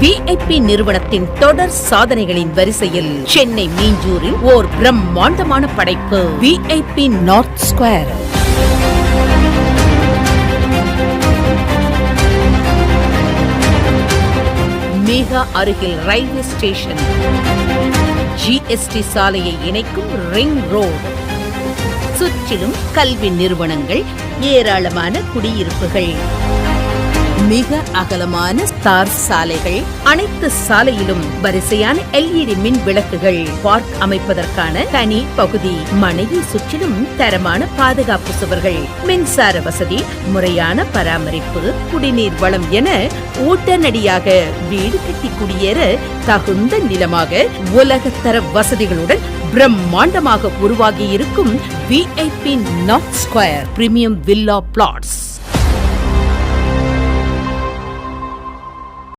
VIP நிறுவனத்தின் தொடர் சாதனைகளின் வரிசையில் சென்னை மீஞ்சூரில் ஓர் பிரம்மாண்டமான படைப்பு VIP நார்த் ஸ்கொயர். மிக அருகில் ரயில்வே ஸ்டேஷன், GST சாலையை இணைக்கும் ரிங் ரோடு, சுற்றிலும் கல்வி நிறுவனங்கள், ஏராளமான குடியிருப்புகள், மிக அகலமான ஸ்டார் சாலைகள், அனைத்து சாலையிலும் வரிசையான LED மின் விளக்குகள், பார்க் அமைப்பதற்கான தனி பகுதி, மனையை சுற்றிலும் தரமான பாதுகாப்பு சுவர்கள், மின்சார வசதி, முறையான பராமரிப்பு, குடிநீர் வளம் என உடனடியாக வீடு கட்டி குடியேற தகுந்த நிலமாக உலகத்தர வசதிகளுடன் பிரம்மாண்டமாக உருவாகி இருக்கும் VIP north square premium villa plots.